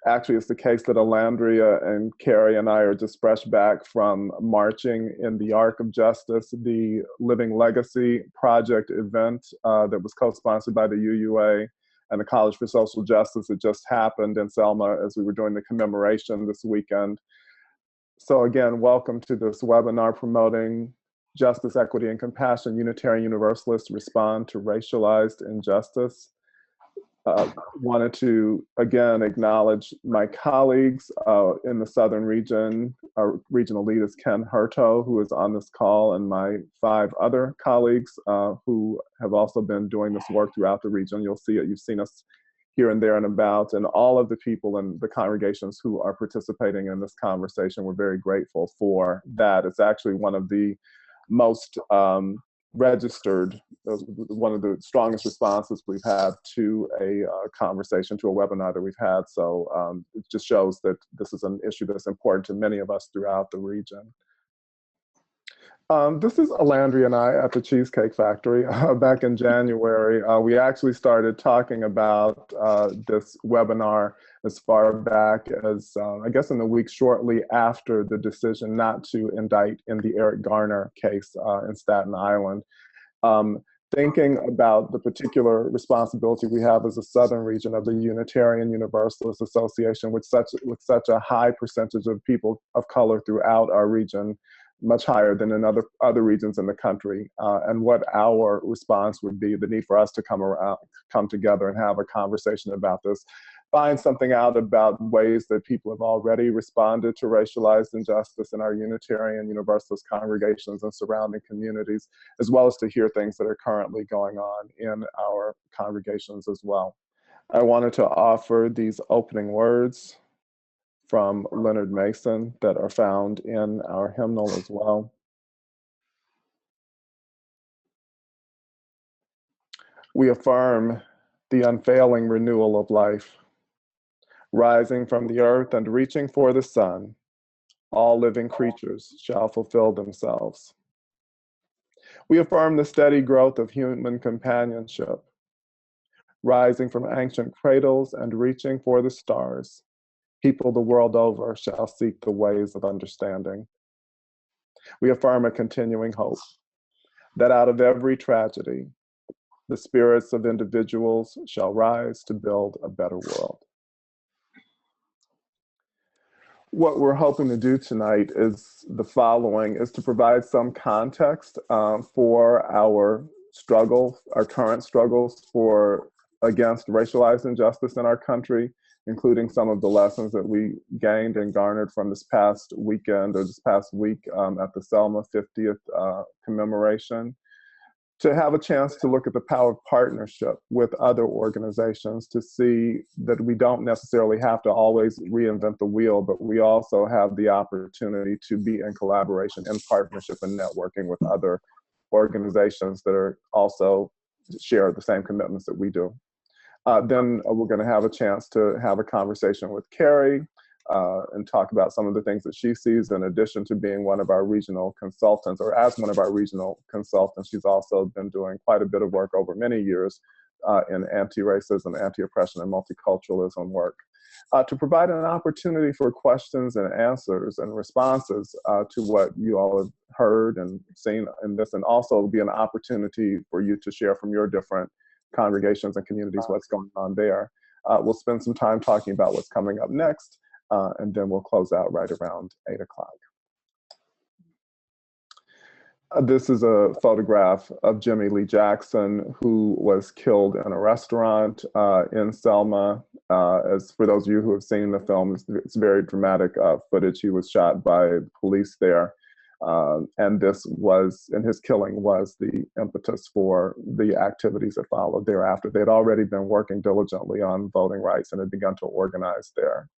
actually, it's the case that Elandria and Carrie and I are just fresh back from marching in the Arc of Justice, the Living Legacy Project event that was co-sponsored by the UUA and the College for Social Justice. It just happened in Selma as we were doing the commemoration this weekend. So again, welcome to this webinar promoting Justice, Equity, and Compassion, Unitarian Universalists Respond to Racialized Injustice. Wanted to, again, acknowledge my colleagues in the Southern region. Our regional lead is Ken Hurto, who is on this call, and my 5 other colleagues who have also been doing this work throughout the region. You'll see it, you've seen us here and there and about, and all of the people in the congregations who are participating in this conversation. We're very grateful for that. It's actually one of the most registered, one of the strongest responses we've had to a conversation, to a webinar that we've had. So it just shows that this is an issue that's important to many of us throughout the region. This is Elandria and I at the Cheesecake Factory. Back in January, we actually started talking about this webinar as far back as, I guess, in the week shortly after the decision not to indict in the Eric Garner case in Staten Island. Thinking about the particular responsibility we have as a southern region of the Unitarian Universalist Association with such a high percentage of people of color throughout our region, much higher than in other regions in the country, and what our response would be, the need for us to come together and have a conversation about this, find something out about ways that people have already responded to racialized injustice in our Unitarian Universalist congregations and surrounding communities, as well as to hear things that are currently going on in our congregations as well. I wanted to offer these opening words from Leonard Mason that are found in our hymnal as well. We affirm the unfailing renewal of life. Rising from the earth and reaching for the sun, all living creatures shall fulfill themselves. We affirm the steady growth of human companionship. Rising from ancient cradles and reaching for the stars, people the world over shall seek the ways of understanding. We affirm a continuing hope that out of every tragedy, the spirits of individuals shall rise to build a better world. What we're hoping to do tonight is the following, is to provide some context for our struggle, our current struggles against racialized injustice in our country, including some of the lessons that we gained and garnered from this past weekend or this past week at the Selma 50th commemoration. To have a chance to look at the power of partnership with other organizations, to see that we don't necessarily have to always reinvent the wheel, but we also have the opportunity to be in collaboration, in partnership, and networking with other organizations that are also share the same commitments that we do. Then we're going to have a chance to have a conversation with Carrie and talk about some of the things that she sees, in addition to being one of our regional consultants, or as one of our regional consultants. She's also been doing quite a bit of work over many years in anti-racism, anti-oppression, and multiculturalism work. To provide an opportunity for questions and answers and responses to what you all have heard and seen in this, and also be an opportunity for you to share from your different congregations and communities what's going on there. We'll spend some time talking about what's coming up next, and then we'll close out right around 8 o'clock. This is a photograph of Jimmy Lee Jackson, who was killed in a restaurant in Selma. As for those of you who have seen the film, it's very dramatic footage. He was shot by police there. And his killing was the impetus for the activities that followed thereafter. They had already been working diligently on voting rights and had begun to organize there.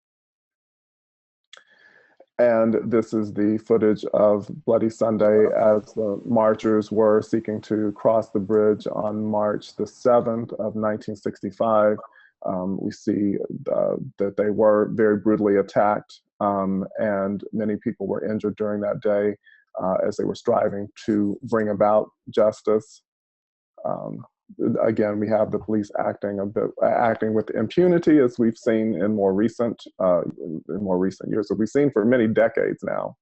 And this is the footage of Bloody Sunday as the marchers were seeking to cross the bridge on March the 7th of 1965. We see that they were very brutally attacked, and many people were injured during that day as they were striving to bring about justice. again, we have the police acting with impunity, as we've seen in more recent years, as we've seen for many decades now.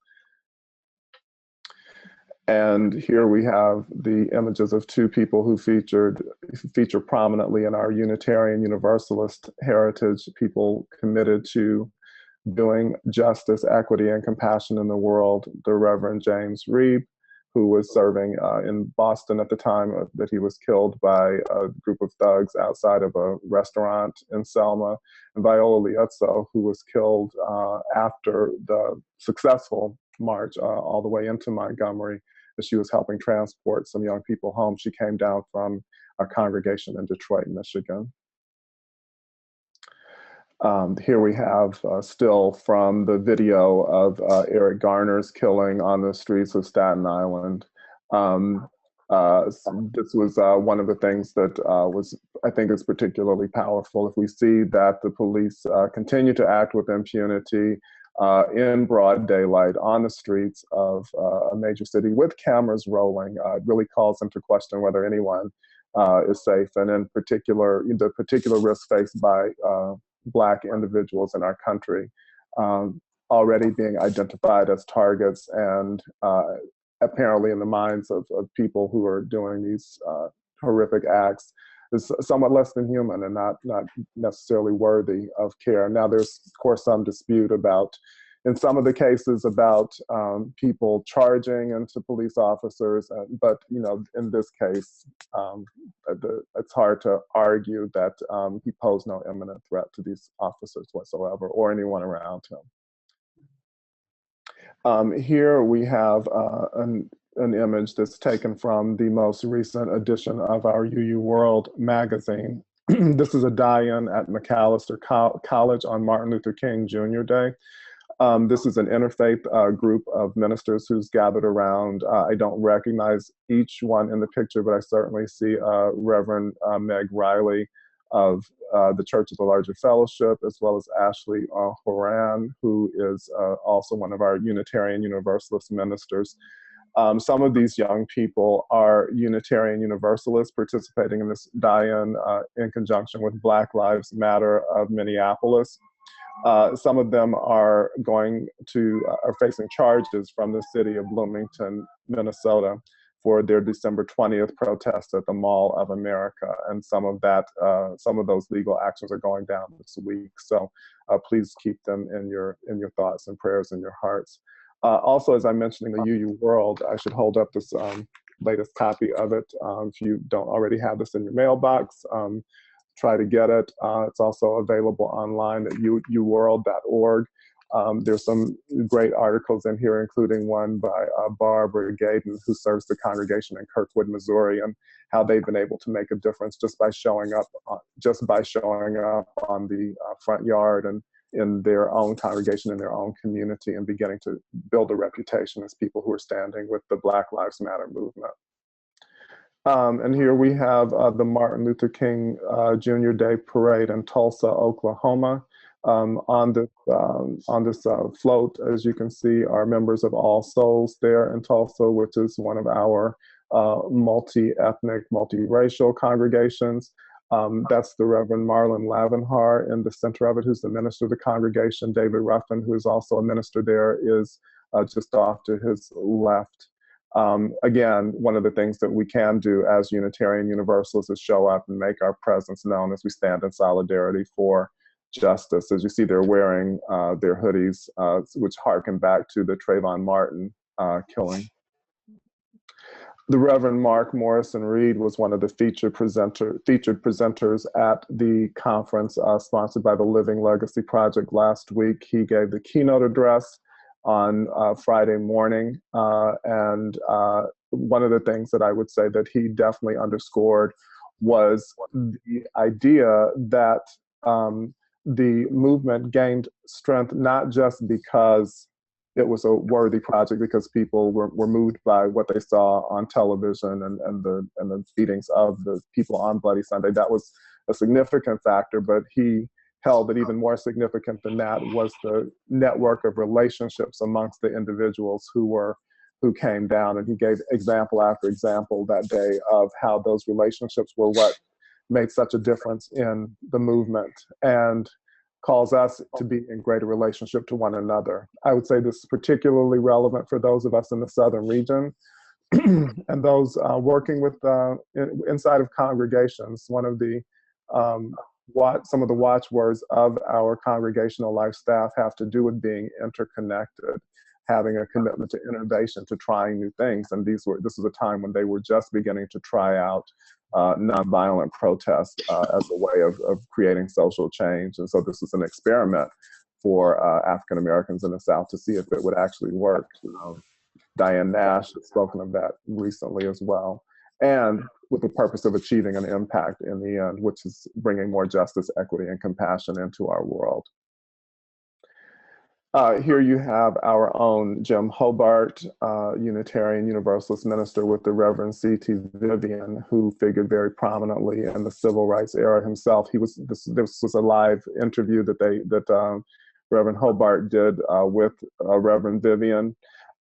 And here we have the images of two people who feature prominently in our Unitarian Universalist heritage, people committed to doing justice, equity, and compassion in the world. The Reverend James Reeb, who was serving in Boston at the time that he was killed by a group of thugs outside of a restaurant in Selma, and Viola Liuzzo, who was killed after the successful march all the way into Montgomery, as she was helping transport some young people home. She came down from a congregation in Detroit, Michigan. Here we have still from the video of Eric Garner's killing on the streets of Staten Island. This was one of the things that I think is particularly powerful. If we see that the police continue to act with impunity in broad daylight on the streets of a major city with cameras rolling, it really calls into question whether anyone is safe, and in particular, the particular risk faced by Black individuals in our country, already being identified as targets, and apparently in the minds of people who are doing these horrific acts is somewhat less than human and not necessarily worthy of care. Now, there's of course some dispute about, in some of the cases, about people charging into police officers, but in this case, it's hard to argue that he posed no imminent threat to these officers whatsoever or anyone around him. Here we have an image that's taken from the most recent edition of our UU World magazine. This is a die-in at Macalester College on Martin Luther King Jr. Day. This is an interfaith group of ministers who's gathered around. I don't recognize each one in the picture, but I certainly see Reverend Meg Riley of the Church of the Larger Fellowship, as well as Ashley Horan, who is also one of our Unitarian Universalist ministers. Some of these young people are Unitarian Universalists participating in this die-in in conjunction with Black Lives Matter of Minneapolis. Some of them are facing charges from the city of Bloomington, Minnesota, for their December 20th protest at the Mall of America, and some of those legal actions are going down this week. So please keep them in your thoughts and prayers in your hearts. Also, as I mentioned in the UU World, I should hold up this latest copy of it. If you don't already have this in your mailbox, try to get it. It's also available online at uworld.org. There's some great articles in here, including one by Barbara Gaden, who serves the congregation in Kirkwood, Missouri, and how they've been able to make a difference just by showing up on the front yard and in their own congregation, in their own community, and beginning to build a reputation as people who are standing with the Black Lives Matter movement. And here we have the Martin Luther King Jr. Day Parade in Tulsa, Oklahoma. On this float, as you can see, are members of All Souls there in Tulsa, which is one of our multi-ethnic, multiracial congregations. That's the Reverend Marlon Lavenhar in the center of it, who's the minister of the congregation. David Ruffin, who is also a minister there, is just off to his left. Again, one of the things that we can do as Unitarian Universalists is show up and make our presence known as we stand in solidarity for justice. As you see, they're wearing their hoodies, which harken back to the Trayvon Martin killing. The Reverend Mark Morrison Reed was one of the featured presenters at the conference sponsored by the Living Legacy Project last week. He gave the keynote address on Friday morning, and one of the things that I would say that he definitely underscored was the idea that the movement gained strength not just because it was a worthy project, because people were moved by what they saw on television and the beatings of the people on Bloody Sunday. That was a significant factor, but he held that even more significant than that was the network of relationships amongst the individuals who were who came down, and he gave example after example that day of how those relationships were what made such a difference in the movement, and calls us to be in greater relationship to one another. I would say this is particularly relevant for those of us in the southern region and those working with inside of congregations. One of the some of the watchwords of our congregational life staff have to do with being interconnected, having a commitment to innovation, to trying new things. And this was a time when they were just beginning to try out nonviolent protest as a way of creating social change. And so this was an experiment for African Americans in the South to see if it would actually work. Diane Nash has spoken of that recently as well, and with the purpose of achieving an impact in the end, which is bringing more justice, equity, and compassion into our world. Here you have our own Jim Hobart, Unitarian Universalist minister with the Reverend C.T. Vivian, who figured very prominently in the civil rights era himself. This was a live interview that Reverend Hobart did with Reverend Vivian.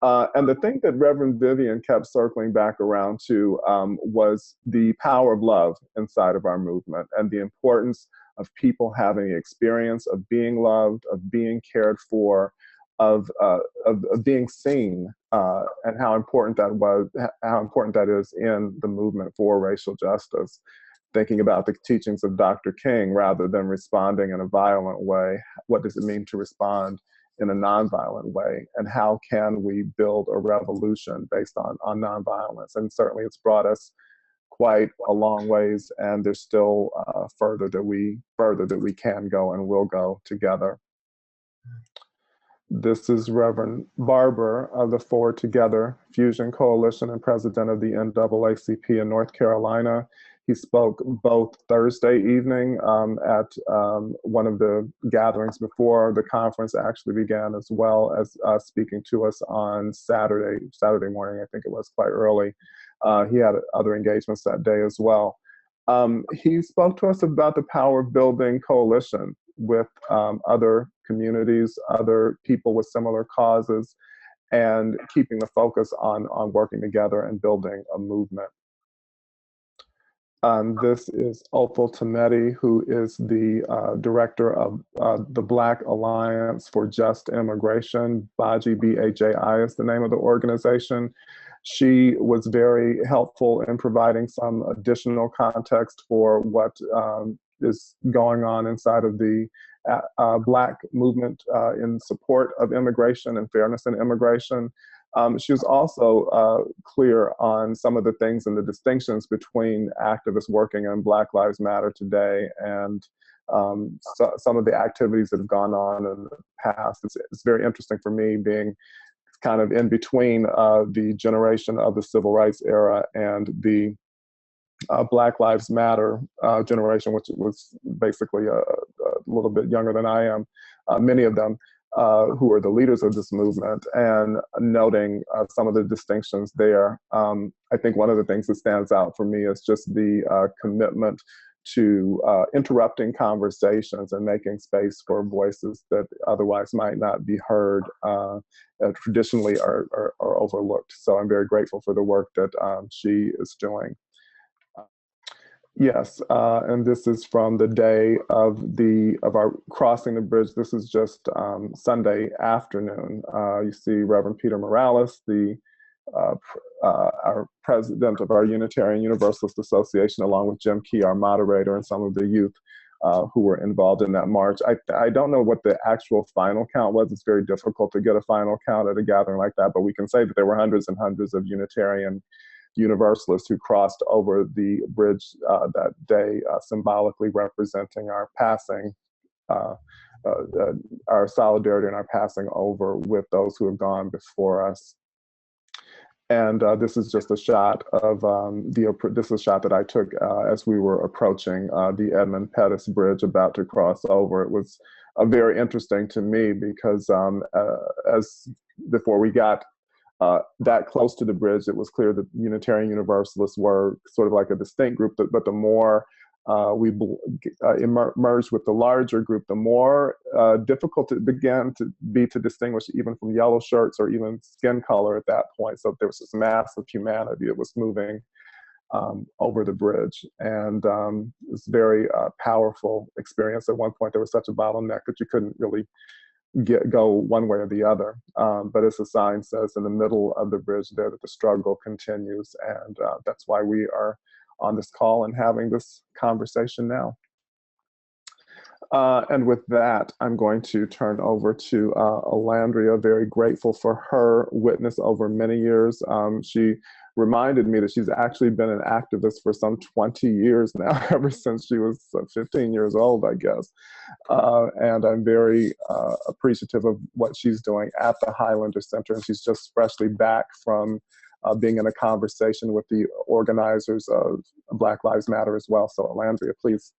And the thing that Reverend Vivian kept circling back around to was the power of love inside of our movement, and the importance of people having the experience of being loved, of being cared for, of being seen, and how important that is in the movement for racial justice. Thinking about the teachings of Dr. King, rather than responding in a violent way, what does it mean to respond in a nonviolent way, and how can we build a revolution based on nonviolence? And certainly it's brought us quite a long ways, and there's still further that we can go and will go together. This is Reverend Barber of the Forward Together Fusion Coalition and president of the NAACP in North Carolina. He spoke both Thursday evening at one of the gatherings before the conference actually began, as well as speaking to us on Saturday morning. I think it was quite early. He had other engagements that day as well. He spoke to us about the power of building coalition with other communities, other people with similar causes, and keeping the focus on working together and building a movement. This is Opal Tometi, who is the director of the Black Alliance for Just Immigration. BAJI, B-A-J-I is the name of the organization. She was very helpful in providing some additional context for what is going on inside of the Black movement in support of immigration and fairness in immigration. She was also clear on some of the things and the distinctions between activists working on Black Lives Matter today and some of the activities that have gone on in the past. It's very interesting for me, being kind of in between the generation of the civil rights era and the Black Lives Matter generation, which was basically a little bit younger than I am, many of them who are the leaders of this movement, and noting some of the distinctions there. I think one of the things that stands out for me is just the commitment to interrupting conversations and making space for voices that otherwise might not be heard, traditionally are overlooked. So I'm very grateful for the work that she is doing. Yes, and this is from the day of our crossing the bridge. This is just Sunday afternoon. You see Reverend Peter Morales, our president of our Unitarian Universalist Association, along with Jim Key, our moderator, and some of the youth who were involved in that march. I don't know what the actual final count was. It's very difficult to get a final count at a gathering like that, but we can say that there were hundreds and hundreds of Unitarian Universalists who crossed over the bridge that day, symbolically representing our passing, our solidarity and our passing over with those who have gone before us. And this is just a shot of this is a shot that I took as we were approaching the Edmund Pettus Bridge, about to cross over. It was very interesting to me because as before we got that close to the bridge, it was clear that Unitarian Universalists were sort of like a distinct group, but the more merged with the larger group, the more difficult it began to be to distinguish even from yellow shirts or even skin color at that point. So there was this mass of humanity that was moving over the bridge. And it was a very powerful experience. At one point, there was such a bottleneck that you couldn't really go one way or the other. But as the sign says in the middle of the bridge there, that the struggle continues. And that's why we are on this call and having this conversation now. And with that, I'm going to turn over to Elandria. Very grateful for her witness over many years. She reminded me that she's actually been an activist for some 20 years now, ever since she was 15 years old, I guess. And I'm very appreciative of what she's doing at the Highlander Center. And she's just freshly back from being in a conversation with the organizers of Black Lives Matter as well. So Elandria, please.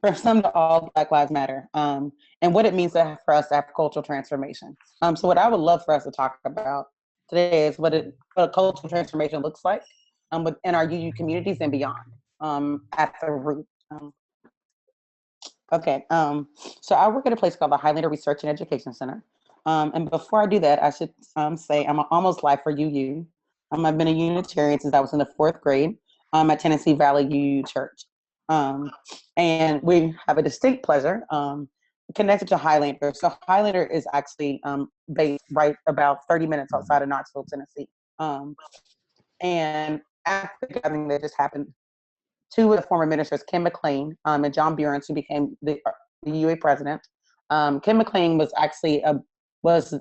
From some to all, Black Lives Matter, and what it means for us to have cultural transformation. So what I would love for us to talk about today is what a cultural transformation looks like within our UU communities and beyond, at the root. So I work at a place called the Highlander Research and Education Center. And before I do that, I should say I'm almost live for UU. I've been a Unitarian since I was in the 4th grade at Tennessee Valley UU Church. And we have a distinct pleasure connected to Highlander. So Highlander is actually based right about 30 minutes outside of Knoxville, Tennessee. And after the gathering that just happened, 2 of the former ministers, Kim McLean and John Burns, who became the UA president. Kim McLean was actually was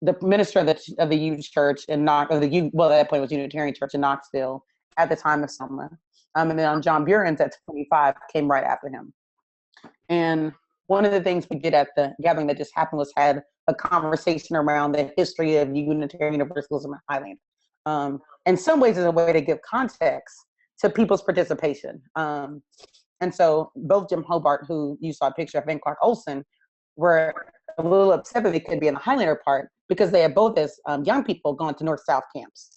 the minister of the UU Church in at that point it was Unitarian Church in Knoxville at the time of Selma. And then John Burns at 25 came right after him. And one of the things we did at the gathering that just happened was had a conversation around the history of Unitarian Universalism at Highlander. In some ways, it's a way to give context to people's participation. And so both Jim Hobart, who you saw a picture of, and Clark Olson, were a little upset that they could be in the Highlander part because they had both as young people gone to North-South camps.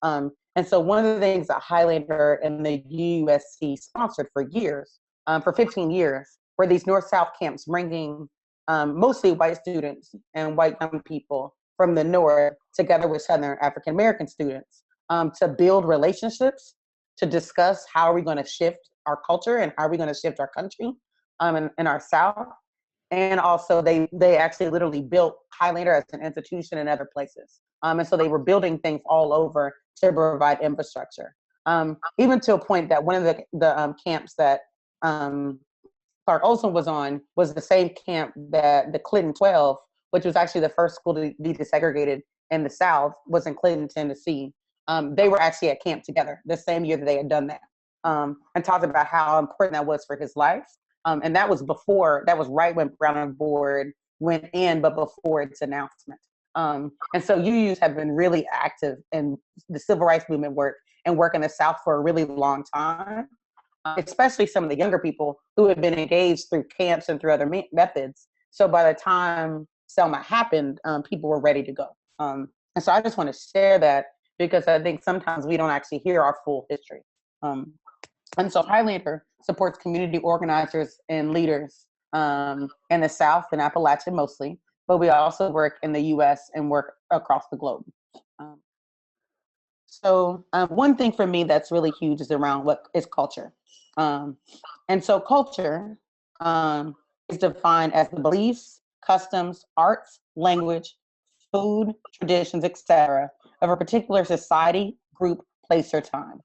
And so one of the things that Highlander and the UUSC sponsored for years, for 15 years, were these North-South camps bringing mostly white students and white young people from the North together with Southern African-American students to build relationships, to discuss how are we going to shift our culture and how are we going to shift our country in our South. And also they actually literally built Highlander as an institution in other places. And so they were building things all over to provide infrastructure. Even to a point that one of the camps that Clark Olson was on was the same camp that the Clinton 12, which was actually the first school to be desegregated in the South, was in Clinton, Tennessee. They were actually at camp together the same year that they had done that, and talked about how important that was for his life. And that was right when Brown and Board went in, but before its announcement. And so UUs have been really active in the civil rights movement work and work in the South for a really long time, especially some of the younger people who have been engaged through camps and through other methods. So by the time Selma happened, people were ready to go. And so I just want to share that because I think sometimes we don't actually hear our full history. And so Highlander supports community organizers and leaders in the South and Appalachia mostly, but we also work in the US and work across the globe. So one thing for me that's really huge is around what is culture. And so culture is defined as the beliefs, customs, arts, language, food, traditions, etc. of a particular society, group, place, or time.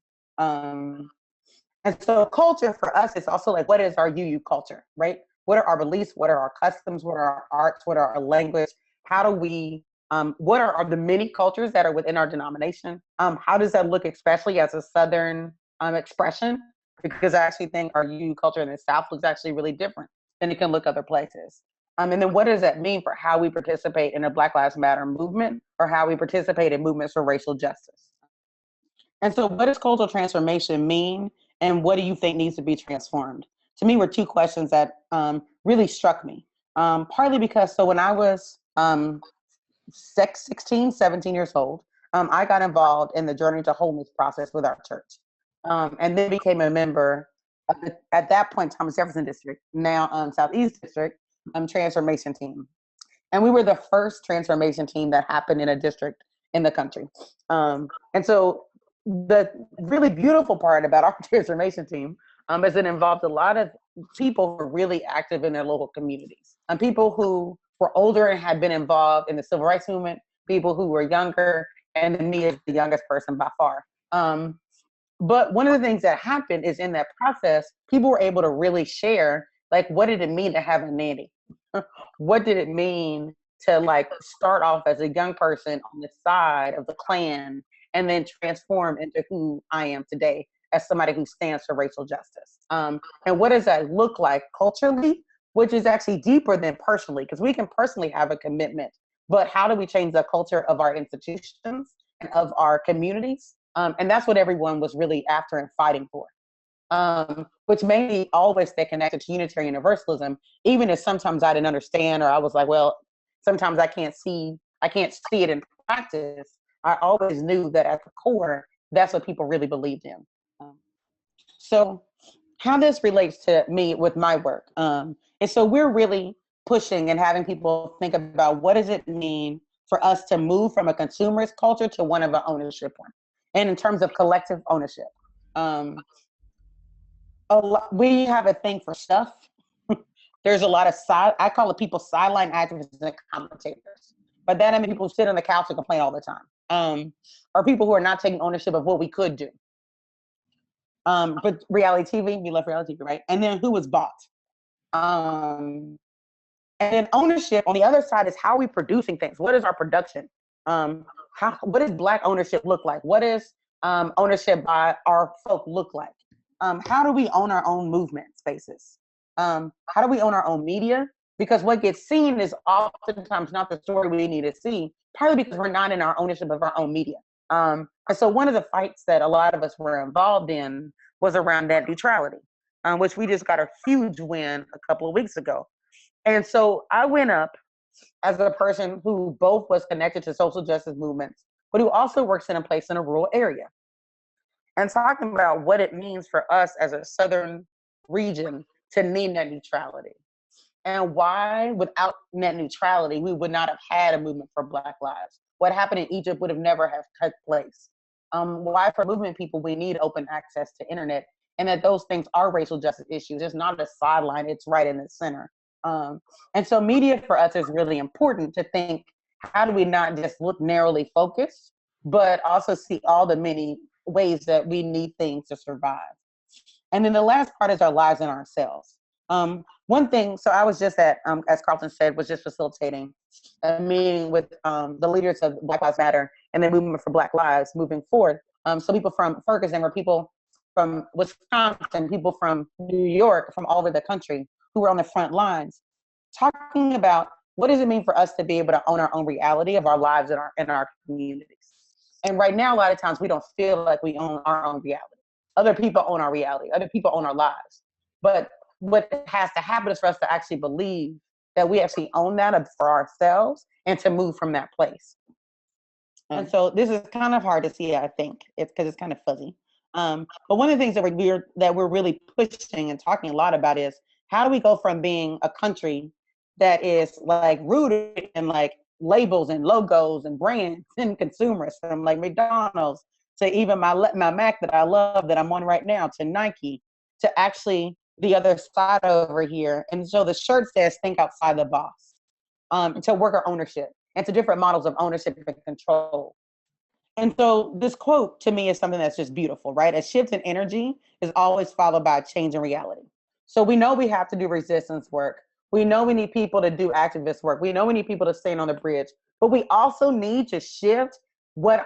And so culture for us is also like, what is our UU culture, right? What are our beliefs? What are our customs? What are our arts? What are our language? How do we, what are the many cultures that are within our denomination? How does that look, especially as a Southern expression? Because I actually think our UU culture in the South looks actually really different than it can look other places. And then what does that mean for how we participate in a Black Lives Matter movement or how we participate in movements for racial justice? And so what does cultural transformation mean? And what do you think needs to be transformed? To me, were 2 questions that really struck me. Partly because, so when I was 16, 17 years old, I got involved in the Journey to Wholeness process with our church. And then became a member at that point, Thomas Jefferson District, now Southeast District, transformation team. And we were the first transformation team that happened in a district in the country. And so the really beautiful part about our transformation team is it involved a lot of people who were really active in their local communities, and people who were older and had been involved in the civil rights movement, people who were younger, and me as the youngest person by far. But one of the things that happened is in that process, people were able to really share, like, what did it mean to have a nanny? What did it mean to like start off as a young person on the side of the Klan and then transform into who I am today as somebody who stands for racial justice? And what does that look like culturally, which is actually deeper than personally, because we can personally have a commitment, but how do we change the culture of our institutions and of our communities? And that's what everyone was really after and fighting for. Which made me always stay connected to Unitarian Universalism, even if sometimes I didn't understand, or I was like, well, sometimes I can't see it in practice. I always knew that at the core, that's what people really believed in. So how this relates to me with my work. And so we're really pushing and having people think about what does it mean for us to move from a consumerist culture to one of an ownership one. And in terms of collective ownership. We have a thing for stuff. There's a lot of I call it people sideline activists and commentators. But that I mean people who sit on the couch and complain all the time. Or people who are not taking ownership of what we could do. But reality TV, we love reality TV, right? And then who was bought. And then ownership on the other side is how are we producing things? What is our production? What does Black ownership look like? What is ownership by our folk look like? How do we own our own movement spaces? How do we own our own media? Because what gets seen is oftentimes not the story we need to see, partly because we're not in our ownership of our own media. And so one of the fights that a lot of us were involved in was around net neutrality, which we just got a huge win a couple of weeks ago. And so I went up as a person who both was connected to social justice movements, but who also works in a place in a rural area. And talking about what it means for us as a Southern region to need net neutrality. And why, without net neutrality, we would not have had a movement for Black lives. What happened in Egypt would have never have took place. Why, for movement people, we need open access to internet, and that those things are racial justice issues. It's not a sideline, it's right in the center. And so media for us is really important to think, how do we not just look narrowly focused, but also see all the many ways that we need things to survive. And then the last part is our lives and ourselves. One thing, so I was just at, as Carlton said, was just facilitating a meeting with the leaders of Black Lives Matter and the movement for Black Lives moving forward. So people from Ferguson were people from Wisconsin, people from New York, from all over the country who were on the front lines, talking about what does it mean for us to be able to own our own reality of our lives in our communities. And right now, a lot of times we don't feel like we own our own reality. Other people own our reality. Other people own our lives. But what has to happen is for us to actually believe that we actually own that for ourselves and to move from that place. And so this is kind of hard to see, I think, it's because it's kind of fuzzy. But one of the things that we're really pushing and talking a lot about is how do we go from being a country that is like rooted in like labels and logos and brands and consumers, from like McDonald's to even my Mac that I love that I'm on right now, to Nike, to actually the other side over here. And so the shirt says think outside the box, to worker ownership and to different models of ownership and control. And so this quote to me is something that's just beautiful, right? A shift in energy is always followed by a change in reality. So we know we have to do resistance work. We know we need people to do activist work. We know we need people to stand on the bridge, but we also need to shift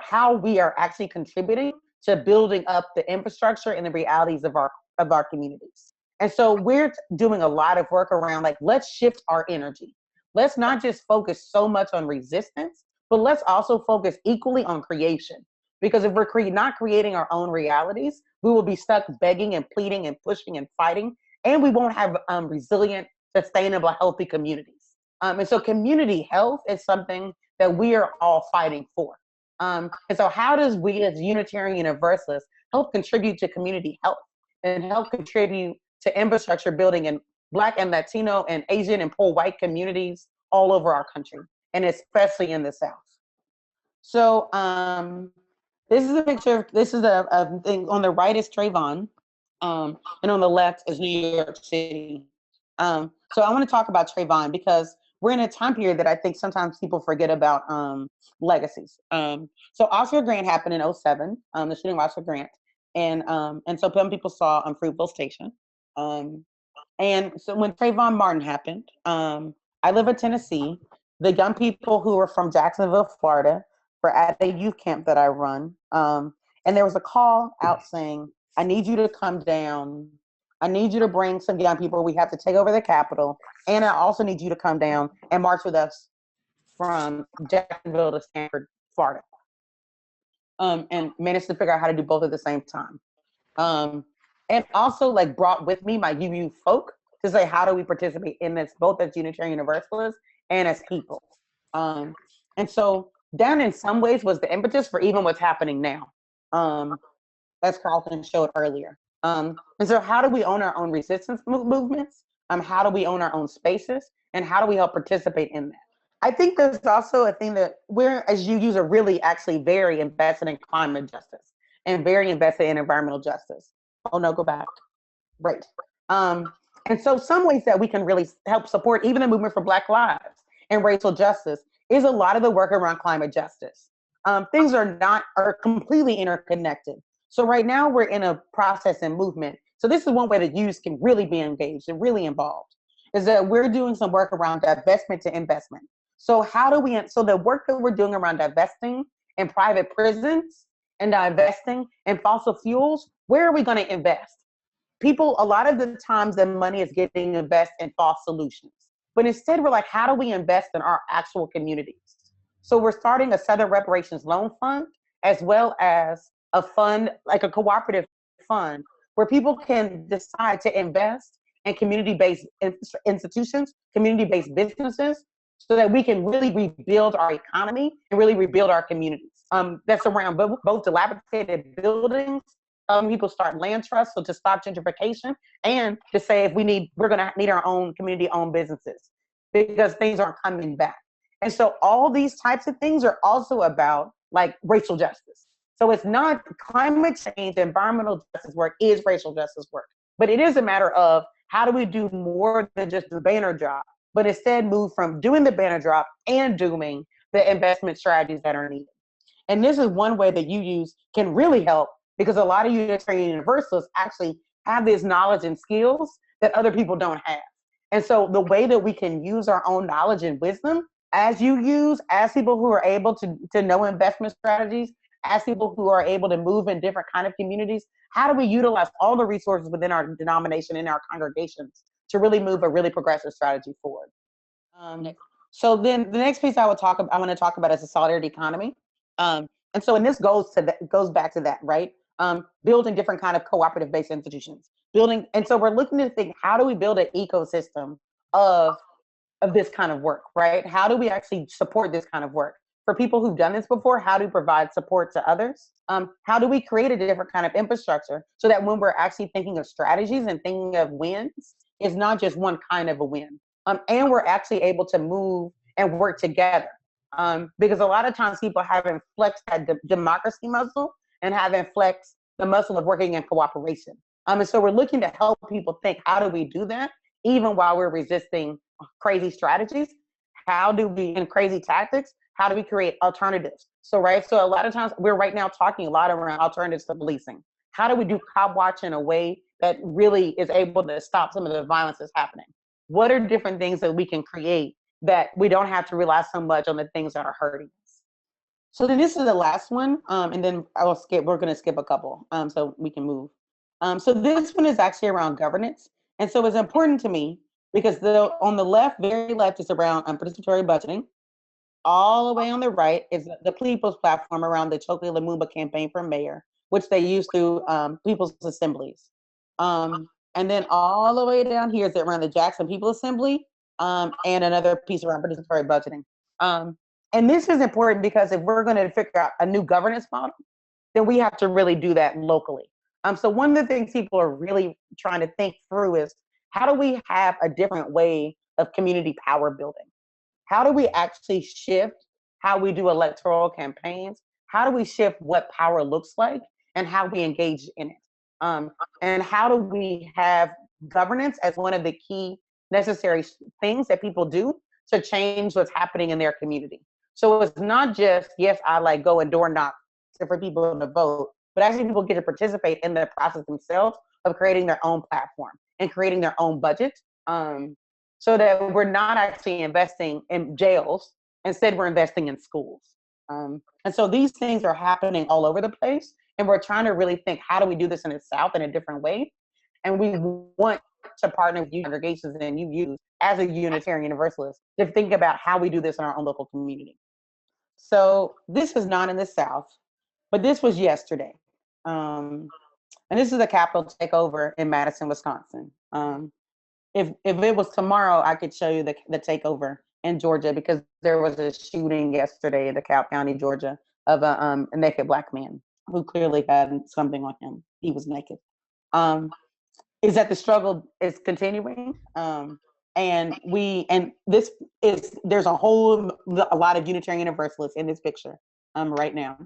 how we are actually contributing to building up the infrastructure and the realities of our communities. And so we're doing a lot of work around like, let's shift our energy. Let's not just focus so much on resistance, but let's also focus equally on creation. Because if we're not creating our own realities, we will be stuck begging and pleading and pushing and fighting, and we won't have resilient, sustainable, healthy communities. And so community health is something that we are all fighting for. And so how does we as Unitarian Universalists help contribute to community health? and help contribute to infrastructure building in Black and Latino and Asian and poor white communities all over our country, and especially in the South. So this is a picture, this is a thing, on the right is Trayvon, and on the left is New York City. So I want to talk about Trayvon because we're in a time period that I think sometimes people forget about legacies. So Oscar Grant happened in 07, the shooting of Oscar Grant. And so some people saw on Fruitville Station. And so when Trayvon Martin happened, I live in Tennessee. The young people who were from Jacksonville, Florida, were at a youth camp that I run. And there was a call out saying, I need you to come down. I need you to bring some young people. We have to take over the Capitol. And I also need you to come down and march with us from Jacksonville to Stanford, Florida. And managed to figure out how to do both at the same time. And also like brought with me my UU folk to say, how do we participate in this, both as Unitarian Universalists and as people? And so that in some ways was the impetus for even what's happening now, as Carlton showed earlier. And so how do we own our own resistance movements? How do we own our own spaces? And how do we help participate in that? I think there's also a thing that we're, as UUs, are really actually very invested in climate justice and very invested in environmental justice. Oh no, go back. Right. And so some ways that we can really help support even the movement for Black lives and racial justice is a lot of the work around climate justice. Things are completely interconnected. So right now we're in a process and movement. So this is one way that youth can really be engaged and really involved, is that we're doing some work around divestment to investment. So how do we, so the work that we're doing around divesting in private prisons and divesting in fossil fuels, where are we going to invest? People, a lot of the times the money is getting invested in false solutions. But instead we're like, how do we invest in our actual communities? So we're starting a Southern Reparations Loan Fund, as well as a fund, like a cooperative fund, where people can decide to invest in community-based institutions, community-based businesses, so that we can really rebuild our economy and really rebuild our communities. That's around both dilapidated buildings, people start land trusts, so to stop gentrification, and to say if we're gonna need our own community-owned businesses because things aren't coming back. And so all these types of things are also about like racial justice. So it's not climate change, environmental justice work is racial justice work, but it is a matter of how do we do more than just the banner job, but instead move from doing the banner drop and doing the investment strategies that are needed. And this is one way that UUs can really help, because a lot of Unitarian Universalists actually have this knowledge and skills that other people don't have. And so the way that we can use our own knowledge and wisdom as UUs, as people who are able to know investment strategies, as people who are able to move in different kind of communities, how do we utilize all the resources within our denomination and our congregations to really move a really progressive strategy forward? So then the next piece I want to talk about is the solidarity economy. And so, and this goes back to that, right? Building different kind of cooperative based institutions, and so we're looking to think, how do we build an ecosystem of this kind of work, right? How do we actually support this kind of work? For people who've done this before, how do we provide support to others? How do we create a different kind of infrastructure so that when we're actually thinking of strategies and thinking of wins, it's not just one kind of a win. And we're actually able to move and work together. Because a lot of times people haven't flexed that democracy muscle and haven't flexed the muscle of working in cooperation. And so we're looking to help people think, how do we do that? Even while we're resisting crazy strategies, in crazy tactics, how do we create alternatives? So, right, so a lot of times we're right now talking a lot around alternatives to policing. How do we do cop watch in a way that really is able to stop some of the violence that's happening? What are different things that we can create that we don't have to rely so much on the things that are hurting us? So then this is the last one, and then we're gonna skip a couple so we can move. So this one is actually around governance. And so it's important to me because on the left, very left, is around participatory budgeting. All the way on the right is the People's Platform around the Chokwe Lumumba campaign for mayor, which they use through People's Assemblies. And then all the way down here is around the Jackson People Assembly, and another piece around participatory budgeting. And this is important because if we're going to figure out a new governance model, then we have to really do that locally. So one of the things people are really trying to think through is, how do we have a different way of community power building? How do we actually shift how we do electoral campaigns? How do we shift what power looks like and how we engage in it? And how do we have governance as one of the key necessary things that people do to change what's happening in their community? So it's not just, yes, I like go and door knock for people to vote, but actually people get to participate in the process themselves of creating their own platform and creating their own budget. So that we're not actually investing in jails. Instead, we're investing in schools. And so these things are happening all over the place. And we're trying to really think, how do we do this in the South in a different way? And we want to partner with you congregations and you as a Unitarian Universalist to think about how we do this in our own local community. So this is not in the South, but this was yesterday. And this is the Capitol takeover in Madison, Wisconsin. If it was tomorrow, I could show you the takeover in Georgia, because there was a shooting yesterday in DeKalb County, Georgia, of a naked Black man who clearly had something on him. He was naked. Is that the struggle is continuing, and this is, there's a lot of Unitarian Universalists in this picture right now,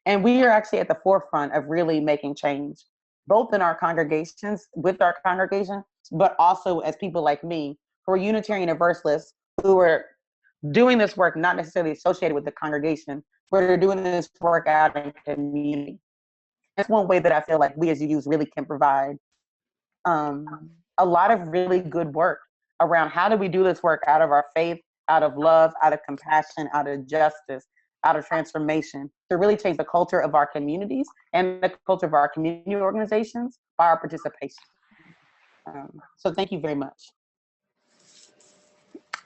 and we are actually at the forefront of really making change, both in our congregations, with our congregation, but also as people like me who are Unitarian Universalists who are doing this work not necessarily associated with the congregation, but are doing this work out in community. That's one way that I feel like we as UUs really can provide a lot of really good work around how do we do this work out of our faith, out of love, out of compassion, out of justice, out of transformation, to really change the culture of our communities and the culture of our community organizations by our participation. So thank you very much.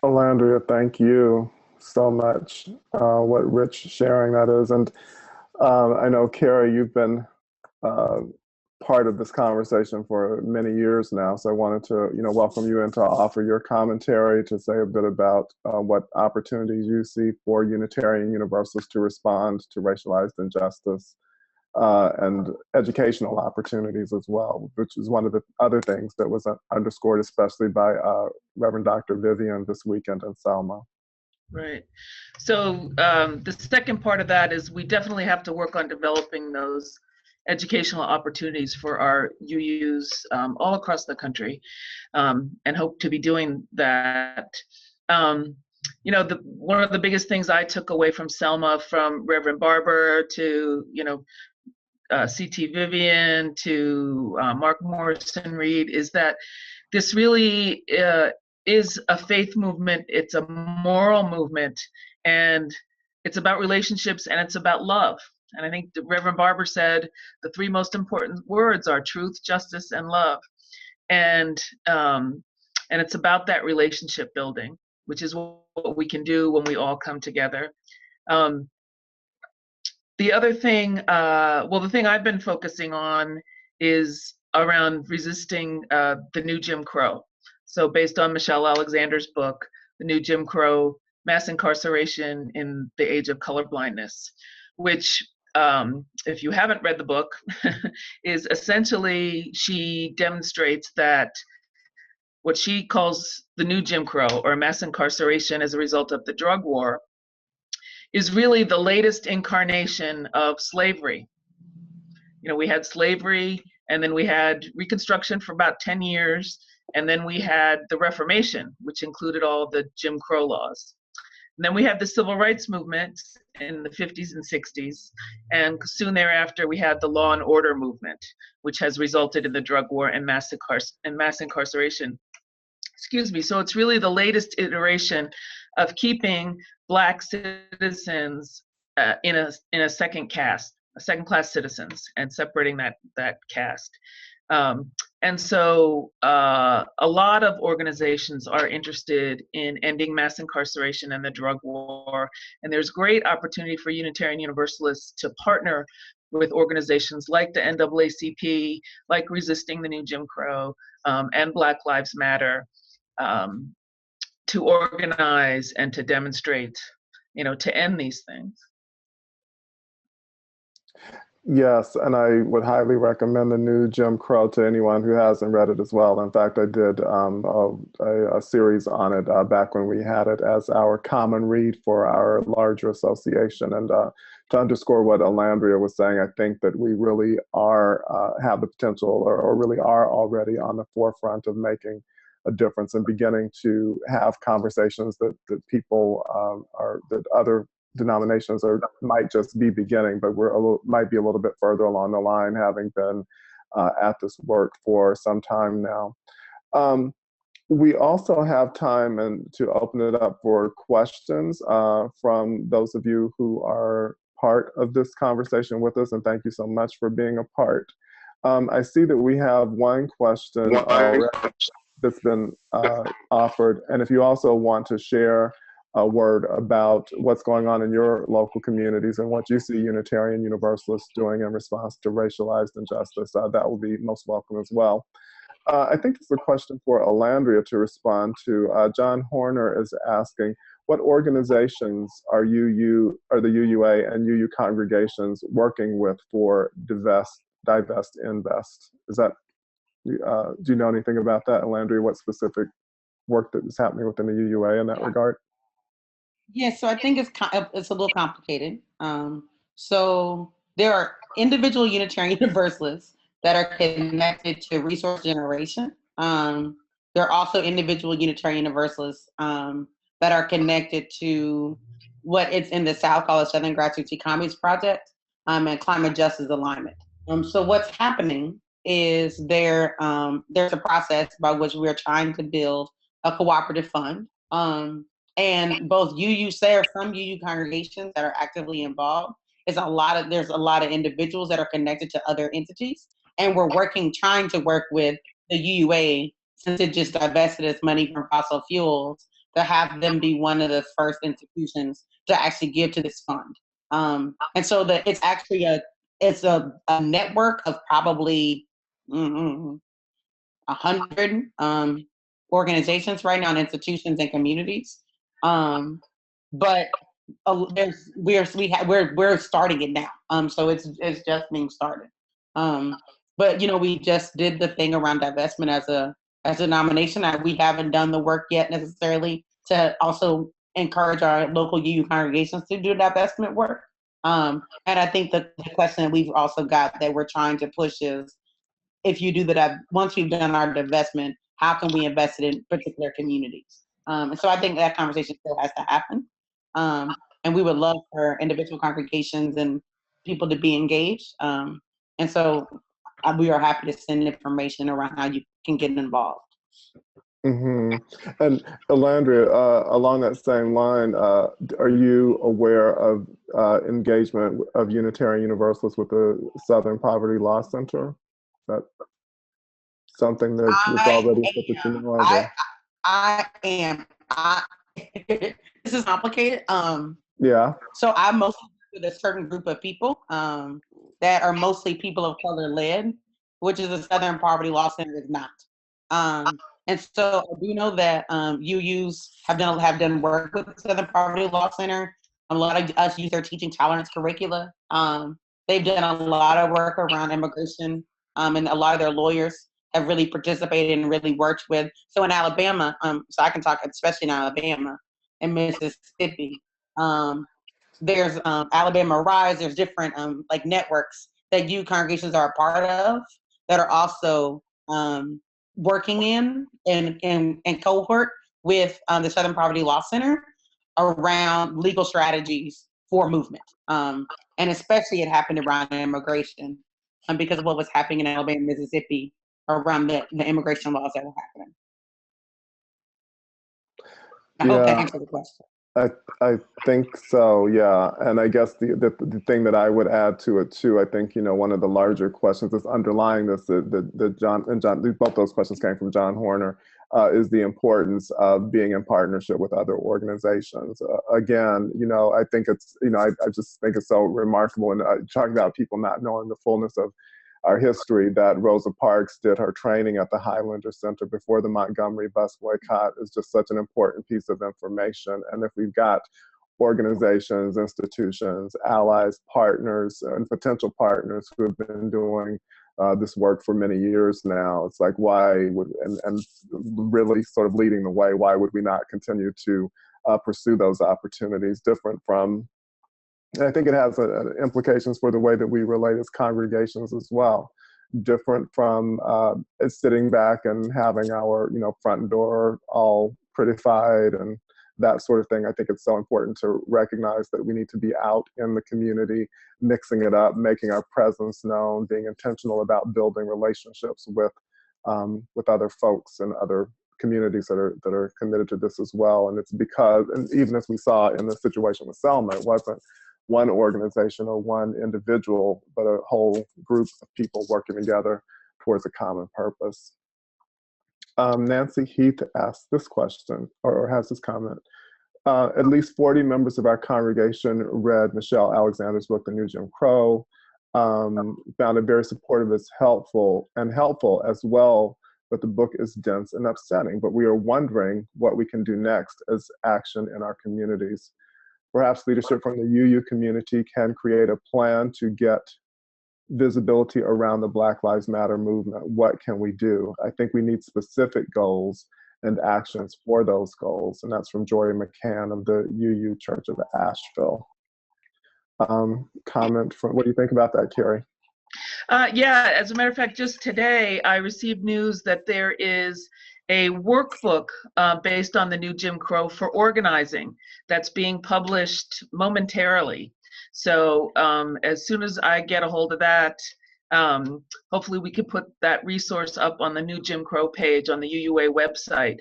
Elandria, thank you so much. What rich sharing that is. And I know, Carrie, you've been part of this conversation for many years now. So I wanted to, welcome you and to offer your commentary, to say a bit about what opportunities you see for Unitarian Universalists to respond to racialized injustice, and educational opportunities as well, which is one of the other things that was underscored, especially by Reverend Dr. Vivian this weekend in Selma. Right. So the second part of that is we definitely have to work on developing those educational opportunities for our UUs all across the country, and hope to be doing that. One of the biggest things I took away from Selma, from Reverend Barber to, C.T. Vivian to Mark Morrison Reed, is that this really is a faith movement. It's a moral movement, and it's about relationships, and it's about love. And I think Reverend Barber said the three most important words are truth, justice, and love. And it's about that relationship building, which is what we can do when we all come together. The other thing, the thing I've been focusing on is around resisting the new Jim Crow. So based on Michelle Alexander's book, The New Jim Crow, Mass Incarceration in the Age of Colorblindness, which, if you haven't read the book, is essentially, she demonstrates that what she calls the new Jim Crow, or mass incarceration as a result of the drug war, is really the latest incarnation of slavery. We had slavery, and then we had Reconstruction for about 10 years, and then we had the Reformation, which included all the Jim Crow laws. And then we had the Civil Rights Movement in the 50s and 60s, and soon thereafter we had the Law and Order movement, which has resulted in the drug war and mass incarceration. Excuse me. So it's really the latest iteration of keeping Black citizens in a second class citizens, and separating that caste. And so a lot of organizations are interested in ending mass incarceration and the drug war. And there's great opportunity for Unitarian Universalists to partner with organizations like the NAACP, like Resisting the New Jim Crow, and Black Lives Matter, to organize and to demonstrate, to end these things. Yes, and I would highly recommend the new Jim Crow to anyone who hasn't read it as well. In fact, I did a series on it back when we had it as our common read for our larger association. And to underscore what Elandria was saying, I think that we really are have the potential, or really are already on the forefront of making a difference and beginning to have conversations that people that other denominations might just be beginning, but might be a little bit further along the line, having been at this work for some time now. We also have time and to open it up for questions from those of you who are part of this conversation with us, and thank you so much for being a part. I see that we have one question already that's been offered, and if you also want to share a word about what's going on in your local communities and what you see Unitarian Universalists doing in response to racialized injustice, that will be most welcome as well. I think this is a question for Elandria to respond to. John Horner is asking, what organizations are the UUA and UU congregations working with for divest, invest? Is that, do you know anything about that, Elandria? What specific work that is happening within the UUA in that regard? Yeah, so I think it's a little complicated. So there are individual Unitarian Universalists that are connected to resource generation. There are also individual Unitarian Universalists that are connected to what it's in the South called the Southern Grassroots Economies Project and climate justice alignment. So what's happening is there's a process by which we're trying to build a cooperative fund. And both UUASR, some UU congregations that are actively involved, there's a lot of individuals that are connected to other entities. And we're trying to work with the UUA, since it just divested its money from fossil fuels, to have them be one of the first institutions to actually give to this fund. And so it's actually a network of probably 100 organizations right now, and institutions and communities. But we're starting it now. So it's just being started. But we just did the thing around divestment as a nomination. We haven't done the work yet necessarily to also encourage our local UU congregations to do divestment work. And I think the question that we've also got that we're trying to push is, if you do that, once we've done our divestment, how can we invest it in particular communities? And so I think that conversation still has to happen. And we would love for individual congregations and people to be engaged. And so we are happy to send information around how you can get involved. Mm-hmm. And Elandria, along that same line, are you aware of engagement of Unitarian Universalists with the Southern Poverty Law Center? Is that something that's already put the team over? I am. This is complicated. Yeah. So I mostly work with a certain group of people that are mostly people of color led, which is the Southern Poverty Law Center is not. And so I do know that UUs have done work with the Southern Poverty Law Center. A lot of us use their teaching tolerance curricula. They've done a lot of work around immigration, and a lot of their lawyers have really participated and really worked with. So in Alabama, so I can talk especially in Alabama and Mississippi, there's Alabama Rise, there's different like networks that UU congregations are a part of that are also working in cohort with the Southern Poverty Law Center around legal strategies for movement. And especially it happened around immigration because of what was happening in Alabama and Mississippi around the immigration laws that were happening. I hope that answered the question. I think so, yeah. And I guess the thing that I would add to it too, I think, one of the larger questions that's underlying this, both those questions came from John Horner, is the importance of being in partnership with other organizations. Again, I think it's, I just think it's so remarkable, and talking about people not knowing the fullness of our history, that Rosa Parks did her training at the Highlander Center before the Montgomery bus boycott is just such an important piece of information. And if we've got organizations, institutions, allies, partners, and potential partners who have been doing this work for many years now. It's like, why would, and really sort of leading the way, why would we not continue to pursue those opportunities different from, and I think it has implications for the way that we relate as congregations as well. Different from sitting back and having our, front door all prettified and that sort of thing. I think it's so important to recognize that we need to be out in the community, mixing it up, making our presence known, being intentional about building relationships with other folks and other communities that are committed to this as well. And it's because, and even as we saw in the situation with Selma, it wasn't one organization or one individual, but a whole group of people working together towards a common purpose. Nancy Heath asked this question, or has this comment. At least 40 members of our congregation read Michelle Alexander's book, The New Jim Crow, found it very supportive as helpful as well, but the book is dense and upsetting. But we are wondering what we can do next as action in our communities. Perhaps leadership from the UU community can create a plan to get visibility around the Black Lives Matter movement. What can we do? I think we need specific goals and actions for those goals. And that's from Jory McCann of the UU Church of Asheville. Comment from, what do you think about that, Carrie? Yeah, as a matter of fact, just today I received news that there is a workbook based on the new Jim Crow for organizing that's being published momentarily. So as soon as I get a hold of that, hopefully we can put that resource up on the new Jim Crow page on the UUA website.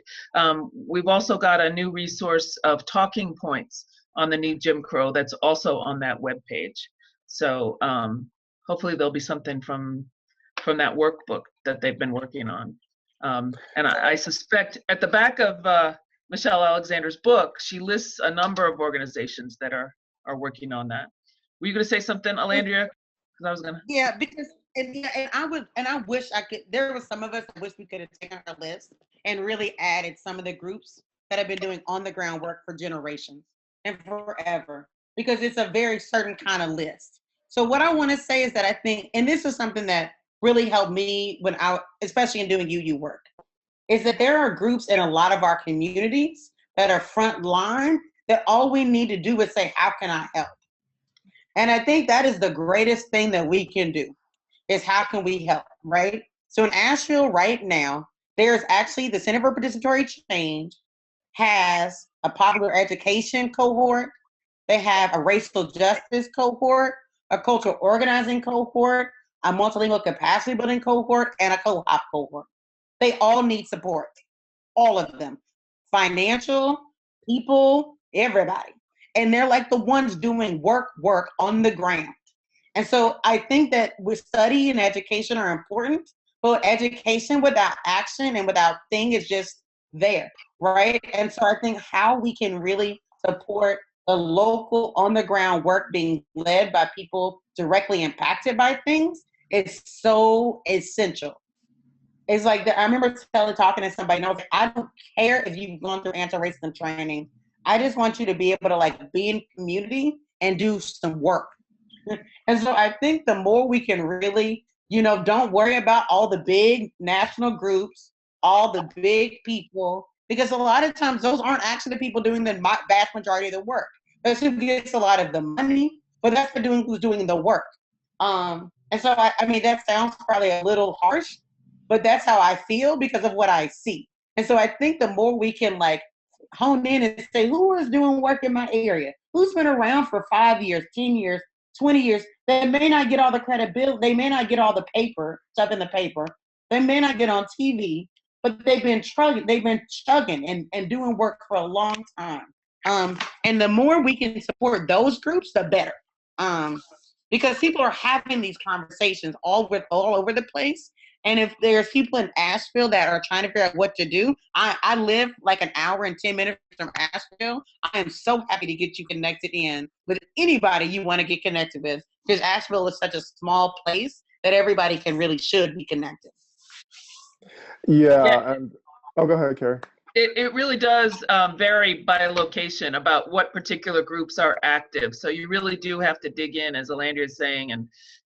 We've also got a new resource of talking points on the new Jim Crow that's also on that webpage. So hopefully there'll be something from that workbook that they've been working on. And I suspect at the back of Michelle Alexander's book, she lists a number of organizations that are working on that. Were you going to say something, Elandria? Because I was going to. Yeah, because and I wish I could. There were some of us I wish we could have taken our list and really added some of the groups that have been doing on the ground work for generations and forever, because it's a very certain kind of list. So what I want to say is that I think, and this is something that really helped me when especially in doing UU work, is that there are groups in a lot of our communities that are front line that all we need to do is say, how can I help? And I think that is the greatest thing that we can do, is how can we help, right? So in Asheville right now, there's actually the Center for Participatory Change has a popular education cohort. They have a racial justice cohort, a cultural organizing cohort, a multilingual capacity building cohort, and a co-op cohort. They all need support, all of them. Financial, people, everybody. And they're like the ones doing work on the ground. And so I think that with study and education are important, but education without action and without thing is just there, right? And so I think how we can really support the local on the ground work being led by people directly impacted by things is so essential. It's like, I remember talking to somebody and I was like, I don't care if you've gone through anti-racism training. I just want you to be able to like be in community and do some work. And so I think the more we can really, don't worry about all the big national groups, all the big people, because a lot of times those aren't actually the people doing the vast majority of the work. That's who gets a lot of the money, but that's who's doing the work. And so, I mean, that sounds probably a little harsh, but that's how I feel because of what I see. And so I think the more we can like hone in and say, who is doing work in my area? Who's been around for 5 years, 10 years, 20 years? They may not get all the credibility. They may not get all the stuff in the paper. They may not get on TV, but they've been chugging and doing work for a long time. And the more we can support those groups, the better. Because people are having these conversations all over the place. And if there's people in Asheville that are trying to figure out what to do, I live like an hour and 10 minutes from Asheville. I am so happy to get you connected in with anybody you want to get connected with, because Asheville is such a small place that everybody should be connected. Yeah. And, go ahead, Carrie. It really does vary by location about what particular groups are active. So you really do have to dig in, as Elandria is saying,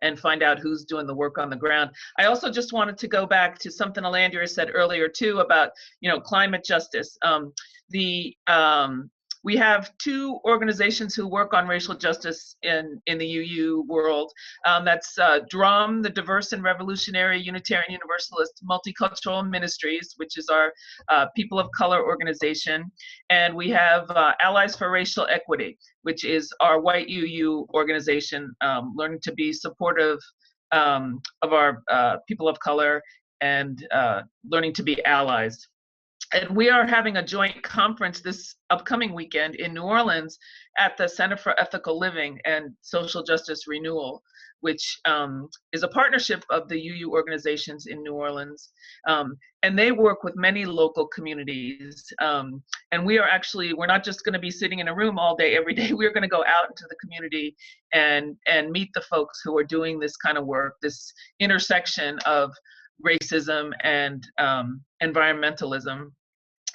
and find out who's doing the work on the ground. I also just wanted to go back to something Elandria said earlier too about, you know, climate justice. We have two organizations who work on racial justice in the UU world. That's DRUM, the Diverse and Revolutionary Unitarian Universalist Multicultural Ministries, which is our people of color organization. And we have Allies for Racial Equity, which is our white UU organization, learning to be supportive of our people of color and learning to be allies. And we are having a joint conference this upcoming weekend in New Orleans at the Center for Ethical Living and Social Justice Renewal, which is a partnership of the UU organizations in New Orleans. And they work with many local communities. And we're not just going to be sitting in a room all day, every day. We're going to go out into the community and meet the folks who are doing this kind of work, this intersection of racism and environmentalism.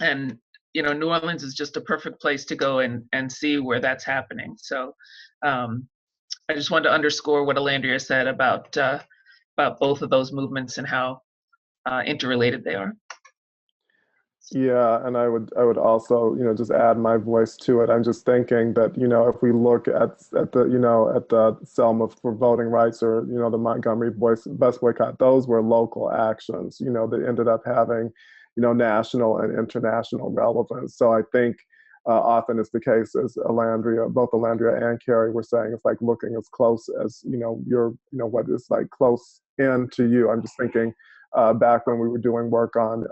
And you know, New Orleans is just a perfect place to go and see where that's happening. So I just wanted to underscore what Elandria said about both of those movements and how interrelated they are. Yeah, and I would also, you know, just add my voice to it. I'm just thinking that, you know, if we look at the, you know, at the Selma for voting rights, or, you know, the Montgomery bus boycott, those were local actions, you know, that ended up having, you know, national and international relevance. So I think often it's the case, as both Elandria and Carrie were saying, it's like looking as close as, you know, what is like close in to you. I'm just thinking back when we were doing work on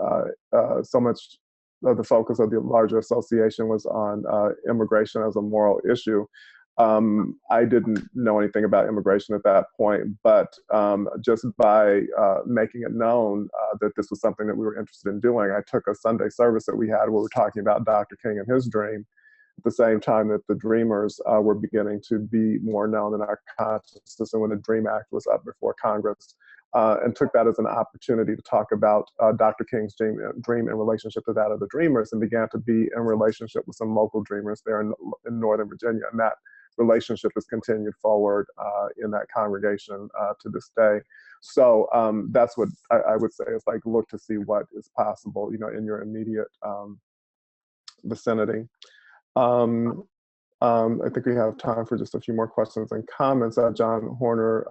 so much of the focus of the larger association was on immigration as a moral issue. I didn't know anything about immigration at that point, but just by making it known that this was something that we were interested in doing, I took a Sunday service that we had where we were talking about Dr. King and his dream, at the same time that the Dreamers were beginning to be more known in our consciousness, and when the DREAM Act was up before Congress, and took that as an opportunity to talk about Dr. King's dream in relationship to that of the Dreamers, and began to be in relationship with some local Dreamers there in Northern Virginia. And that relationship has continued forward in that congregation to this day. So that's what I would say is like, look to see what is possible, you know, in your immediate vicinity. I think we have time for just a few more questions and comments. John Horner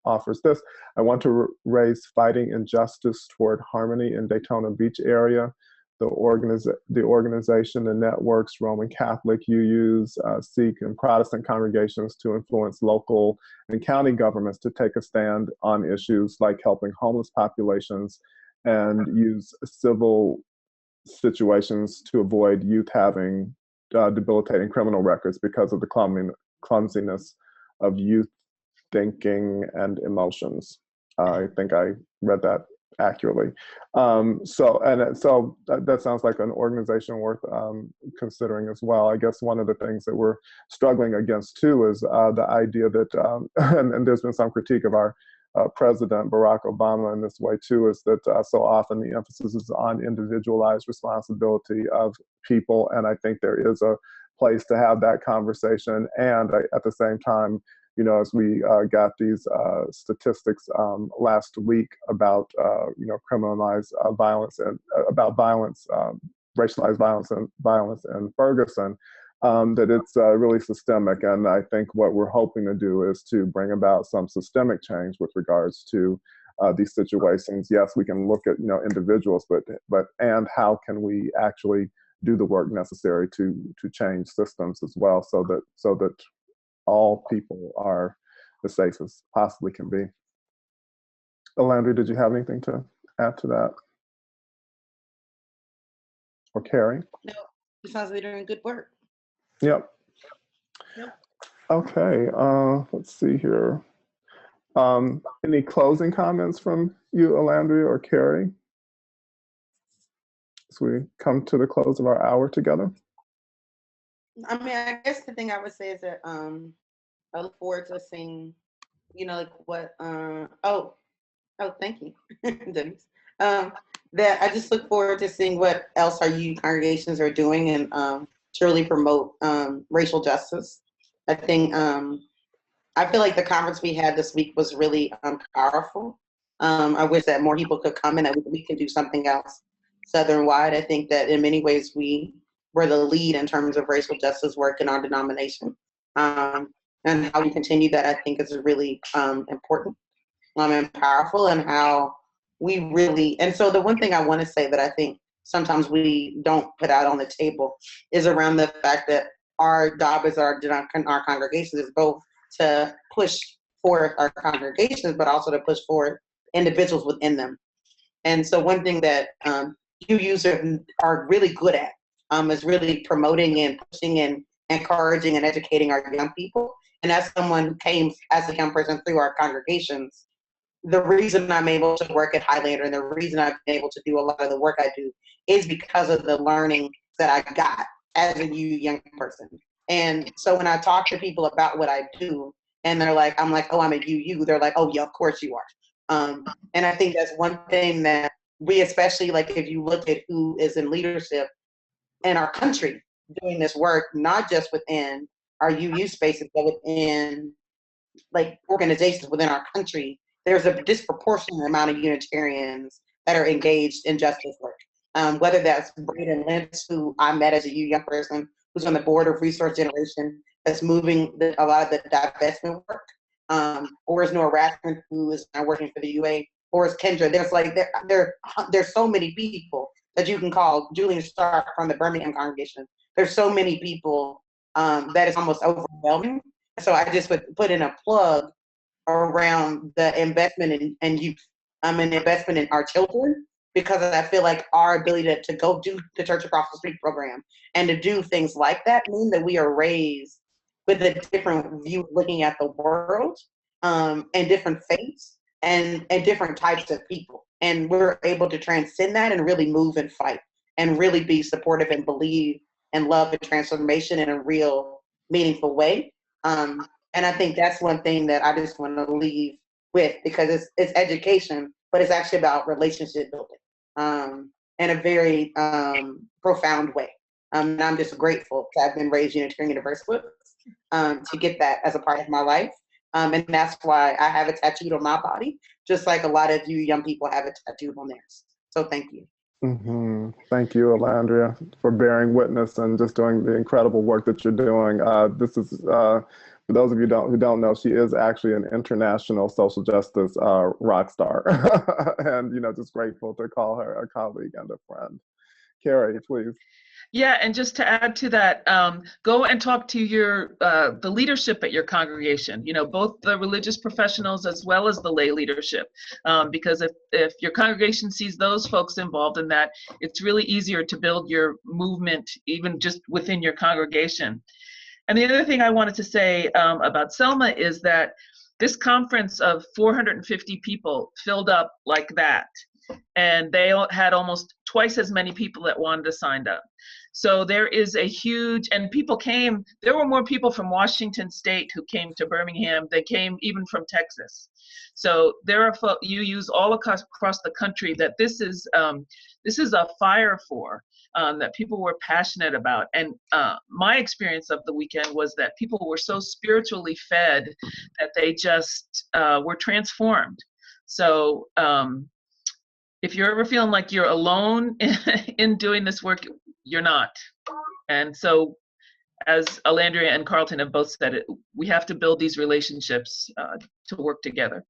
offers this. I want to raise fighting injustice toward harmony in Daytona Beach area. The organization and networks, Roman Catholic, UUs, Sikh and Protestant congregations to influence local and county governments to take a stand on issues like helping homeless populations and use civil situations to avoid youth having debilitating criminal records because of the clumsiness of youth thinking and emotions. I think I read that accurately. So that sounds like an organization worth considering as well. I guess one of the things that we're struggling against too is the idea that, and there's been some critique of our President Barack Obama in this way too, is that so often the emphasis is on individualized responsibility of people, and I think there is a place to have that conversation. And at the same time, you know, as we got these statistics last week about you know, criminalized violence and about violence, racialized violence in Ferguson, that it's really systemic. And I think what we're hoping to do is to bring about some systemic change with regards to these situations. Yes, we can look at, you know, individuals, but how can we actually do the work necessary to change systems as well, so that all people are as safe as possibly can be. Elandria, did you have anything to add to that? Or Carrie? No, it sounds like they're doing good work. Yep. Okay, let's see here. Any closing comments from you, Elandria or Carrie, as we come to the close of our hour together? I mean, I guess the thing I would say is that I look forward to seeing, you know, like what, oh, thank you, Denise. that I just look forward to seeing what else our youth congregations are doing and to really promote racial justice. I think I feel like the conference we had this week was really powerful. I wish that more people could come and that we can do something else Southern-wide. I think that in many ways we were the lead in terms of racial justice work in our denomination. And how we continue that, I think, is really important and powerful, and how we really, and so the one thing I want to say that I think sometimes we don't put out on the table is around the fact that our job as our congregations is both to push forth our congregations, but also to push forward individuals within them. And so one thing that UUs are really good at is really promoting and pushing and encouraging and educating our young people. And as someone who came as a young person through our congregations, the reason I'm able to work at Highlander and the reason I've been able to do a lot of the work I do is because of the learning that I got as a young person. And so when I talk to people about what I do, and they're like, I'm like, oh, I'm a UU. They're like, oh, yeah, of course you are. And I think that's one thing that we, especially like if you look at who is in leadership in our country doing this work, not just within our UU spaces, but within like organizations within our country, there's a disproportionate amount of Unitarians that are engaged in justice work. Whether that's Braden Lynch, who I met as a young person, who's on the board of Resource Generation, that's moving a lot of the divestment work, or is Nora Rathman, who is now working for the UA, or is Kendra. There's like there's so many people that you can call. Julian Stark from the Birmingham congregation. There's so many people that is almost overwhelming. So I just would put in a plug around the investment in youth, and investment in our children, because I feel like our ability to go do the Church Across the Street program and to do things like that mean that we are raised with a different view looking at the world, and different faiths and different types of people. And we're able to transcend that and really move and fight and really be supportive and believe and love and transformation in a real meaningful way. And I think that's one thing that I just want to leave with, because it's education, but it's actually about relationship building in a very profound way. And I'm just grateful to have been raised Unitarian Universalist to get that as a part of my life. And that's why I have it tattooed on my body, just like a lot of you young people have it tattooed on theirs. So thank you. Mm-hmm. Thank you, Elandria, for bearing witness and just doing the incredible work that you're doing. This is, for those of you who don't know, she is actually an international social justice rock star. And, just grateful to call her a colleague and a friend. Carrie, please. Yeah, and just to add to that, go and talk to the leadership at your congregation, both the religious professionals as well as the lay leadership, because if your congregation sees those folks involved in that, it's really easier to build your movement even just within your congregation. And the other thing I wanted to say about Selma is that this conference of 450 people filled up like that. And they had almost twice as many people that wanted to sign up. So there is a huge, and people came, there were more people from Washington State who came to Birmingham than came even from Texas. So there are UUs all across the country that this is a fire for, that people were passionate about. And my experience of the weekend was that people were so spiritually fed that they just were transformed. So if you're ever feeling like you're alone in doing this work, you're not. And so, as Elandria and Carlton have both said, we have to build these relationships to work together.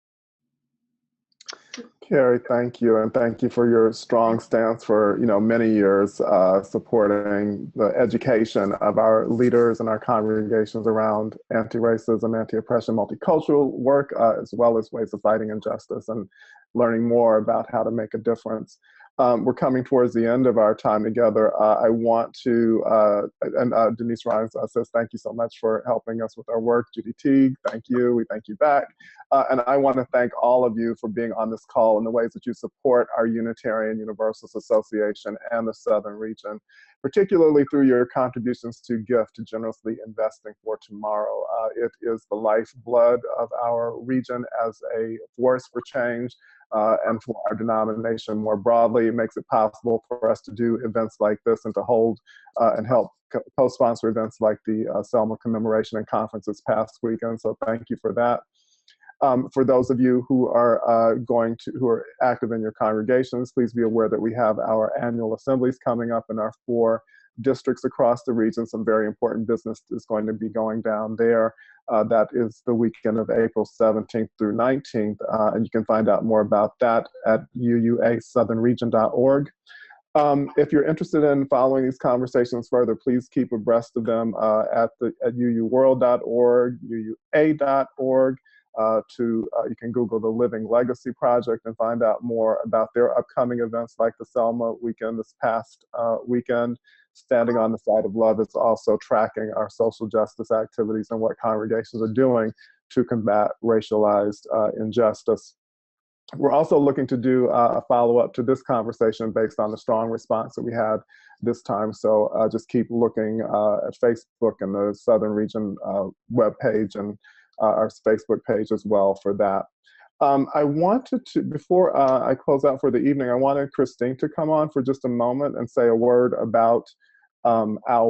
Carrie, thank you, and thank you for your strong stance for many years supporting the education of our leaders and our congregations around anti-racism, anti-oppression, multicultural work, as well as ways of fighting injustice and learning more about how to make a difference. We're coming towards the end of our time together. I want to, and Denise Ryan says, thank you so much for helping us with our work. Judy Teague, thank you. We thank you back. And I want to thank all of you for being on this call and the ways that you support our Unitarian Universalist Association and the Southern region, particularly through your contributions to GIFT, Generously Investing for Tomorrow. It is the lifeblood of our region as a force for change. and for our denomination more broadly. It makes it possible for us to do events like this and to hold and help co-sponsor events like the Selma Commemoration and Conference this past weekend. So thank you for that. For those of you who are who are active in your congregations, please be aware that we have our annual assemblies coming up in our 4 districts across the region. Some very important business is going to be going down there. That is the weekend of April 17th through 19th, and you can find out more about that at UUASouthernregion.org. If you're interested in following these conversations further, please keep abreast of them at uuworld.org, uua.org. You can Google the Living Legacy Project and find out more about their upcoming events like the Selma weekend this past weekend. Standing on the Side of Love is also tracking our social justice activities and what congregations are doing to combat racialized injustice. We're also looking to do a follow-up to this conversation based on the strong response that we had this time. So just keep looking at Facebook and the Southern Region webpage and our Facebook page as well for that. I wanted to, before I close out for the evening, I wanted Christine to come on for just a moment and say a word about the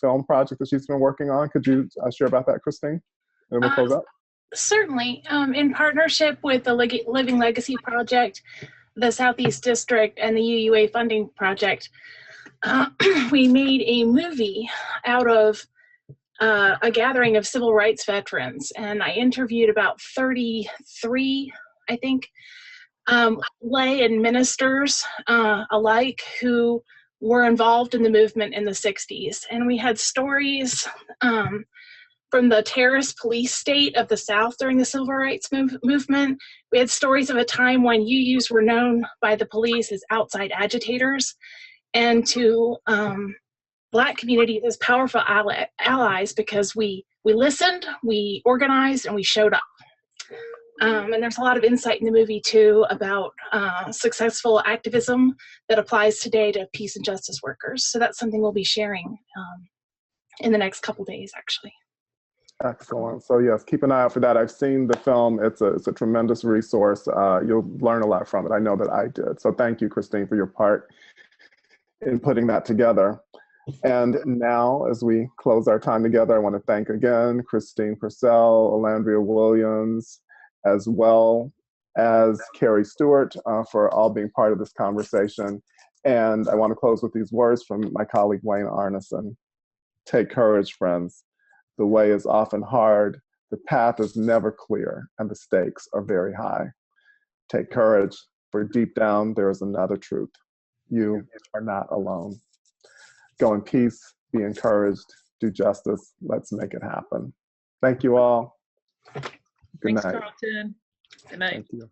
film project that she's been working on. Could you share about that, Christine? And we'll close out. Certainly. In partnership with the Living Legacy Project, the Southeast District, and the UUA Funding Project, we made a movie out of a gathering of civil rights veterans, and I interviewed about 33, I think, lay and ministers alike who were involved in the movement in the 60s. And we had stories from the terrorist police state of the South during the civil rights movement. We had stories of a time when UUs were known by the police as outside agitators, and to Black communities as powerful allies because we listened, we organized, and we showed up. And there's a lot of insight in the movie too about successful activism that applies today to peace and justice workers. So that's something we'll be sharing in the next couple days, actually. Excellent. So yes, keep an eye out for that. I've seen the film. It's a tremendous resource. You'll learn a lot from it. I know that I did. So thank you, Christine, for your part in putting that together. And now, as we close our time together, I want to thank again Christine Purcell, Elandria Williams, as well as Carrie Stewart for all being part of this conversation. And I want to close with these words from my colleague Wayne Arneson. Take courage, friends. The way is often hard, the path is never clear, and the stakes are very high. Take courage, for deep down there is another truth. You are not alone. Go in peace, be encouraged, do justice. Let's make it happen. Thank you all. Good Thanks, night. Carlton. Good night. Thank you.